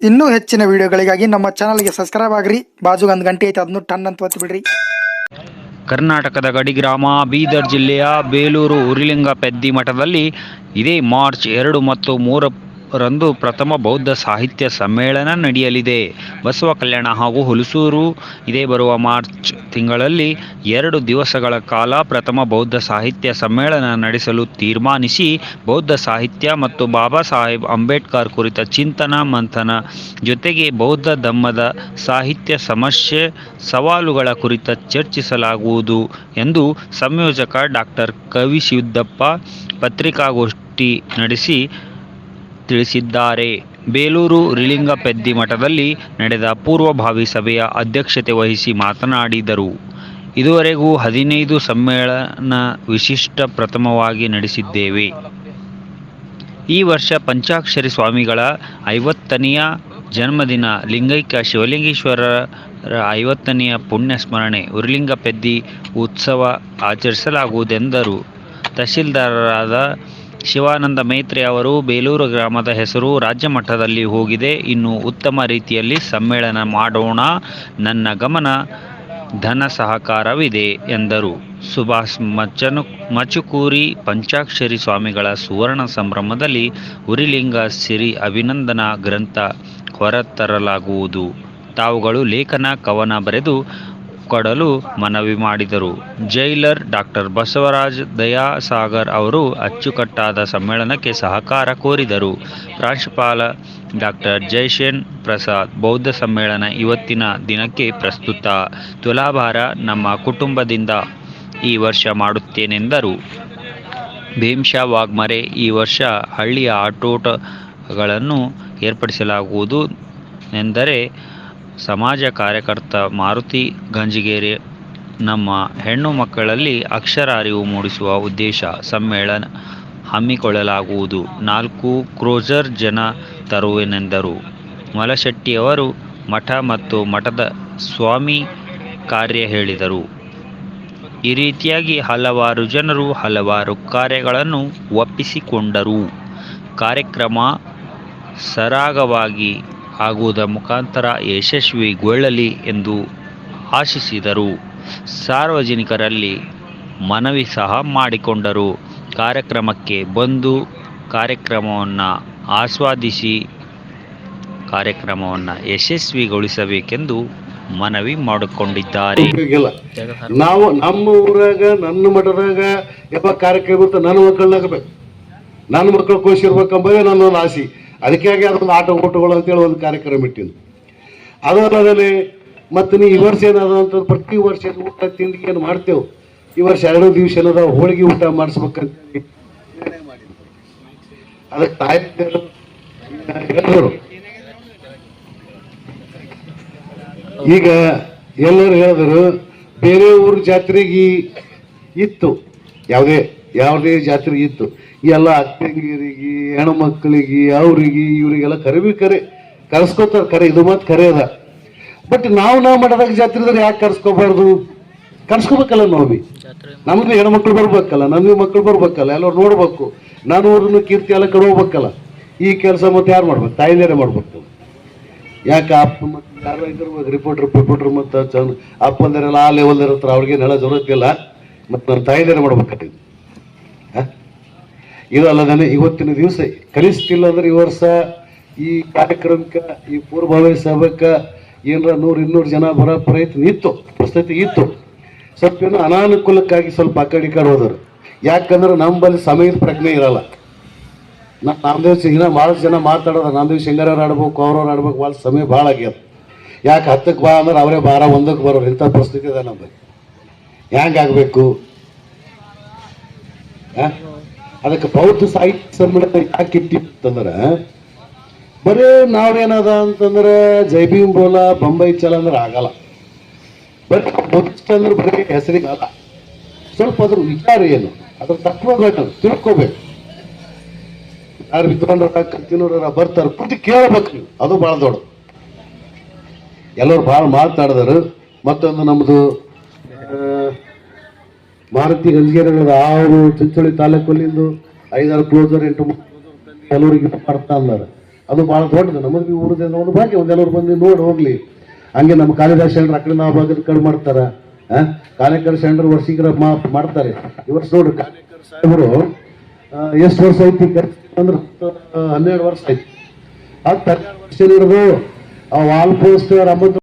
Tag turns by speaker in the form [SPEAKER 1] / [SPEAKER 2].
[SPEAKER 1] ಇನ್ನೂ ಹೆಚ್ಚಿನ ವಿಡಿಯೋಗಳಿಗಾಗಿ ನಮ್ಮ ಚಾನಲ್ಗೆ ಸಬ್ಸ್ಕ್ರೈಬ್ ಆಗ್ರಿ. ಬಾಜುಗೆ ಒಂದು ಗಂಟೆ ಐತೆ, ಅದನ್ನು ಟನ್ ಅಂತ ಒತ್ತಿ ಬಿಡ್ರಿ.
[SPEAKER 2] ಕರ್ನಾಟಕದ ಗಡಿಗ್ರಾಮ ಬೀದರ್ ಜಿಲ್ಲೆಯ ಬೇಲೂರು ಉರಿಲಿಂಗ ಪೆದ್ದಿ ಮಠದಲ್ಲಿ ಇದೇ ಮಾರ್ಚ್ 2 ಮತ್ತು 3 ರಂದು ಪ್ರಥಮ ಬೌದ್ಧ ಸಾಹಿತ್ಯ ಸಮ್ಮೇಳನ ನಡೆಯಲಿದೆ. ಬಸವ ಕಲ್ಯಾಣ ಹಾಗೂ ಹುಲಸೂರು ಇದೇ ಬರುವ ಮಾರ್ಚ್ ತಿಂಗಳಲ್ಲಿ 2 ದಿವಸಗಳ ಕಾಲ ಪ್ರಥಮ ಬೌದ್ಧ ಸಾಹಿತ್ಯ ಸಮ್ಮೇಳನ ನಡೆಸಲು ತೀರ್ಮಾನಿಸಿ, ಬೌದ್ಧ ಸಾಹಿತ್ಯ ಮತ್ತು ಬಾಬಾ ಸಾಹೇಬ್ ಅಂಬೇಡ್ಕರ್ ಕುರಿತ ಚಿಂತನ ಮಂಥನ ಜೊತೆಗೆ ಬೌದ್ಧ ಧಮ್ಮದ ಸಾಹಿತ್ಯ ಸಮಸ್ಯೆ ಸವಾಲುಗಳ ಕುರಿತ ಚರ್ಚಿಸಲಾಗುವುದು ಎಂದು ಸಂಯೋಜಕ ಡಾಕ್ಟರ್ ಕವಿಸಿದ್ದಪ್ಪ ಪತ್ರಿಕಾಗೋಷ್ಠಿ ನಡೆಸಿ ತಿಳಿಸಿದ್ದಾರೆ. ಬೇಲೂರು ಉರಿಲಿಂಗ ಪೆದ್ದಿ ಮಠದಲ್ಲಿ ನಡೆದ ಪೂರ್ವಭಾವಿ ಸಭೆಯ ಅಧ್ಯಕ್ಷತೆ ವಹಿಸಿ ಮಾತನಾಡಿದರು. ಇದುವರೆಗೂ 15 ಸಮ್ಮೇಳನ ವಿಶಿಷ್ಟ ಪ್ರಥಮವಾಗಿ ನಡೆಸಿದ್ದೇವೆ. ಈ ವರ್ಷ ಪಂಚಾಕ್ಷರಿ ಸ್ವಾಮಿಗಳ 50ನೆಯ ಜನ್ಮದಿನ, ಲಿಂಗೈಕ್ಯ ಶಿವಲಿಂಗೇಶ್ವರರ 50ನೆಯ ಪುಣ್ಯ ಸ್ಮರಣೆ, ಉರಿಲಿಂಗ ಪೆದ್ದಿ ಉತ್ಸವ ಆಚರಿಸಲಾಗುವುದೆಂದರು. ತಹಶೀಲ್ದಾರರಾದ ಶಿವಾನಂದ ಮೇತ್ರೆ ಅವರು, ಬೇಲೂರು ಗ್ರಾಮದ ಹೆಸರು ರಾಜ್ಯ ಮಟ್ಟದಲ್ಲಿ ಹೋಗಿದೆ, ಇನ್ನು ಉತ್ತಮ ರೀತಿಯಲ್ಲಿ ಸಮ್ಮೇಳನ ಮಾಡೋಣ, ನನ್ನ ಗಮನ ಧನ ಸಹಕಾರವಿದೆ ಎಂದರು. ಸುಭಾಷ್ ಮಚುಕೂರಿ, ಪಂಚಾಕ್ಷರಿ ಸ್ವಾಮಿಗಳ ಸುವರ್ಣ ಸಂಭ್ರಮದಲ್ಲಿ ಉರಿಲಿಂಗ ಸಿರಿ ಅಭಿನಂದನಾ ಗ್ರಂಥ ಹೊರತರಲಾಗುವುದು, ತಾವುಗಳು ಲೇಖನ ಕವನ ಬರೆದು ಕೊಡಲು ಮನವಿ ಮಾಡಿದರು. ಜೈಲರ್ ಡಾಕ್ಟರ್ ಬಸವರಾಜ್ ದಯಾಸಾಗರ್ ಅವರು ಅಚ್ಚುಕಟ್ಟಾದ ಸಮ್ಮೇಳನಕ್ಕೆ ಸಹಕಾರ ಕೋರಿದರು. ಪ್ರಾಂಶುಪಾಲ ಡಾಕ್ಟರ್ ಜಯಶೇನ್ ಪ್ರಸಾದ್, ಬೌದ್ಧ ಸಮ್ಮೇಳನ ಇವತ್ತಿನ ದಿನಕ್ಕೆ ಪ್ರಸ್ತುತ. ತುಲಾಭಾರ ನಮ್ಮ ಕುಟುಂಬದಿಂದ ಈ ವರ್ಷ ಮಾಡುತ್ತೇನೆಂದರು. ಭೀಮ್ಶಾ ವಾಗ್ಮರೆ, ಈ ವರ್ಷ ಹಳ್ಳಿಯ ಆಟೋಟಗಳನ್ನು ಏರ್ಪಡಿಸಲಾಗುವುದು ಎಂದರೆ ಸಮಾಜ ಕಾರ್ಯಕರ್ತ ಮಾರುತಿ ಗಂಜಿಗೇರಿ, ನಮ್ಮ ಹೆಣ್ಣು ಮಕ್ಕಳಲ್ಲಿ ಅಕ್ಷರ ಅರಿವು ಮೂಡಿಸುವ ಉದ್ದೇಶ ಸಮ್ಮೇಳನ ಹಮ್ಮಿಕೊಳ್ಳಲಾಗುವುದು, 4 ಕ್ರೂಸರ್ ಜನ ತರುವೆನೆಂದರು. ಮಲಶೆಟ್ಟಿಯವರು ಮಠ ಮತ್ತು ಮಠದ ಸ್ವಾಮಿ ಕಾರ್ಯ ಹೇಳಿದರು. ಈ ರೀತಿಯಾಗಿ ಹಲವಾರು ಜನರು ಹಲವಾರು ಕಾರ್ಯಗಳನ್ನು ಒಪ್ಪಿಸಿಕೊಂಡರು. ಕಾರ್ಯಕ್ರಮ ಸರಾಗವಾಗಿ ಆಗುವುದರ ಮುಖಾಂತರ ಯಶಸ್ವಿಗೊಳ್ಳಲಿ ಎಂದು ಆಶಿಸಿದರು. ಸಾರ್ವಜನಿಕರಲ್ಲಿ ಮನವಿ ಸಹ ಮಾಡಿಕೊಂಡರು. ಕಾರ್ಯಕ್ರಮಕ್ಕೆ ಬಂದು ಕಾರ್ಯಕ್ರಮವನ್ನು ಆಸ್ವಾದಿಸಿ ಕಾರ್ಯಕ್ರಮವನ್ನು ಯಶಸ್ವಿಗೊಳಿಸಬೇಕೆಂದು ಮನವಿ ಮಾಡಿಕೊಂಡಿದ್ದಾರೆ.
[SPEAKER 3] ನಾವು ನಮ್ಮ ಊರಾಗ ನನ್ನ ಮಠದಾಗ ಯಾವ ಕಾರ್ಯಕ್ರಮ ಇರುತ್ತೆ, ನನ್ನ ಮಕ್ಕಳನ್ನಾಗಬೇಕು, ನನ್ನ ಮಕ್ಕಳು ಖುಷಿರ್ಬೇಕಂಬುದೇ ನನ್ನೊಂದು ಆಸೆ. ಅದಕ್ಕಾಗಿ ಅದೊಂದು ಆಟ ಓಟಗಳು ಅಂತೇಳಿ ಒಂದು ಕಾರ್ಯಕ್ರಮ ಇಟ್ಟಿದ್ದು. ಅದಲ್ಲದೆ ಮತ್ತು ಈ ವರ್ಷ ಏನಾದ ಅಂತ ಪ್ರತಿ ವರ್ಷ ಊಟ ತಿಂಡಿ ಏನು ಮಾಡ್ತೇವೆ, ಈ ವರ್ಷ 2 ದಿವಸ ಏನದ ಹೋಳಿಗೆ ಊಟ ಮಾಡಿಸ್ಬೇಕಂತ ಅದಕ್ಕೆ ತಾಯಿ ಹೇಳಿದ್ರು. ಈಗ ಎಲ್ಲರೂ ಹೇಳಿದ್ರು ಬೇರೆ ಊರ ಜಾತ್ರೆಗೆ ಇತ್ತು, ಯಾವುದೇ ಜಾತ್ರೆಗೆ ಇತ್ತು, ಎಲ್ಲ ಅಕ್ಕಂಗಿರಿಗೆ ಹೆಣ್ಮಕ್ಳಿಗೆ ಅವ್ರಿಗೆ ಇವರಿಗೆಲ್ಲ ಕರೆಸ್ಕೋತಾರೆ. ಕರೆ ಇದು ಮಾತು ಕರೆ ಅದ. ಬಟ್ ನಾವು ಮಾಡೋದಾಗ ಜಾತ್ರೆದಾಗ ಯಾಕೆ ಕರ್ಸ್ಕೋಬಾರ್ದು? ಕರ್ಸ್ಕೋಬೇಕಲ್ಲ, ನಾವು ನಮ್ದು ಹೆಣ್ಮಕ್ಳು ಬರ್ಬೇಕಲ್ಲ, ನಮ್ಗೆ ಮಕ್ಳು ಬರ್ಬೇಕಲ್ಲ, ಎಲ್ಲರೂ ನೋಡ್ಬೇಕು, ನಾನು ಊರನ್ನು ಕೀರ್ತಿ ಎಲ್ಲ ಕಡೆ ಹೋಗ್ಬೇಕಲ್ಲ. ಈ ಕೆಲಸ ಮತ್ತೆ ಯಾರು ಮಾಡ್ಬೇಕು? ತಾಯಿನೇರೆ ಮಾಡ್ಬೇಕು. ಯಾಕೆ ಅಪ್ಪ ಮತ್ತೆ ಯಾರು ಇದ್ದಿರ್ಬೇಕು, ರಿಪೋರ್ಟರ್ ಮತ್ತು ಅಪ್ಪಂದರೆಲ್ಲ ಆ ಲೆವೆಲ್ ಇರ್ತಾರೆ, ಅವ್ರಿಗೆ ನೆಲ ಜರುತ್ತಿಲ್ಲ, ಮತ್ತು ನನ್ನ ತಾಯಿನೇರೆ ಮಾಡ್ಬೇಕಂತ. ಇದು ಅಲ್ಲದೇ ಇವತ್ತಿನ ದಿವಸ ಕಲಿಸ್ತಿಲ್ಲ ಅಂದ್ರೆ ಈ ವರ್ಷ ಈ ಕಾರ್ಯಕ್ರಮಕ್ಕೆ, ಈ ಪೂರ್ವಭಾವಿ ಸಭೆಗೆ ಏನರ 100-200 ಜನ ಬರೋ ಪ್ರಯತ್ನ ಇತ್ತು, ಪರಿಸ್ಥಿತಿ ಇತ್ತು. ಸ್ವಲ್ಪ ಏನೋ ಅನಾನುಕೂಲಕ್ಕಾಗಿ ಸ್ವಲ್ಪ ಆ ಕಡೆ ಹೋದರು. ಯಾಕಂದ್ರೆ ನಮ್ಮಲ್ಲಿ ಸಮಯದ ಪ್ರಜ್ಞೆ ಇರಲ್ಲ. ನಮ್ದೇವ್ ಇನ್ನ ಭಾಳ ಜನ ಮಾತಾಡೋದು, ನಮ್ದೇವ್ ಸಿಂಗರವ್ರು ಆಡ್ಬೇಕು, ಅವ್ರವ್ರು ಆಡ್ಬೇಕು, ಭಾಳ ಸಮಯ ಭಾಳ ಆಗ್ಯದ. ಯಾಕೆ 10ಕ್ಕೆ ಬಾ ಅಂದ್ರೆ ಅವರೇ 12-1ಕ್ಕೆ ಬರೋರು, ಇಂಥ ಪರಿಸ್ಥಿತಿ ಇದೆ ನಮ್ಮಲ್ಲಿ. ಹೆಂಗಾಗಬೇಕು? ಅದಕ್ಕೆ ಬೌದ್ಧ ಸಾಹಿತ್ಯ ಸಮ್ಮೇಳನ ಯಾಕೆ ಇಟ್ಟಿತ್ತಂದ್ರೆ, ಬರೀ ನಾವೇನದ ಅಂತಂದ್ರೆ ಜೈ ಭೀಮ್ ಬೋಲ ಬೊಂಬೈ ಚಲ ಅಂದ್ರೆ ಆಗಲ್ಲ. ಬರೀ ಬುದ್ಧಿಸ್ಟ್ ಅಂದ್ರೆ ಬರೀ ಹೆಸರಿಗೆ ಅಲ್ಲ, ಸ್ವಲ್ಪ ಅದ್ರ ವಿಚಾರ ಏನು, ಅದ್ರ ತತ್ವಗಳನ್ನ ತಿಳ್ಕೋಬೇಕು. ಯಾರು ವಿದ್ವಾಂಸರ ಕತ್ತಿನವ್ರ ಬರ್ತಾರೆ, ಪೂರ್ತಿ ಕೇಳಬೇಕು ನೀವು, ಅದು ಭಾಳ ದೊಡ್ಡ. ಎಲ್ಲರೂ ಭಾಳ ಮಾತಾಡಿದರು. ಮತ್ತೊಂದು ನಮ್ಮದು ಮಾರುತಿ ಗಂಜಿಗೇರಿಗಳದ ಅವರು ಚಿಂಚೋಳಿ ತಾಲೂಕಲ್ಲಿಂದು 5-6 ಕ್ಲೋಸರ್ 8 ಕೆಲವರಿಗೆ ಮಾಡ್ತಾ ಅಂದಾರೆ. ಅದು ಭಾಳ ದೊಡ್ಡದು. ನಮ್ಮದು ಬಿ ಊರದಿಂದ ಒಂದು ಭಾಗ್ಯ, ಒಂದೆಲ್ಲರೂ ಬಂದು ನೋಡಿ ಹೋಗ್ಲಿ. ಹಂಗೆ ನಮ್ಮ ಕಾಳಿದಾಸ ಶರಣರು ಆ ಕಡೆ ನಾವು ಭಾಗದ ಕಡೆ ಮಾಡ್ತಾರ. ಕಾಲೇಕರ್ ಶರಣರು ವರ್ಷಿಕರ ಮಾಡ್ತಾರೆ. ಈ ವರ್ಷ ನೋಡ್ರಿ ಕಾಲೇಕರ್ ಸಾಹೇಬರು ಎಷ್ಟು ವರ್ಷ ಐತಿ ಅಂದ್ರೆ 12 ವರ್ಷ ಐತಿ. 12 ವರ್ಷ ಹಿಡಿದು ಆ ವಾಲ್ ಪೋಸ್ಟ್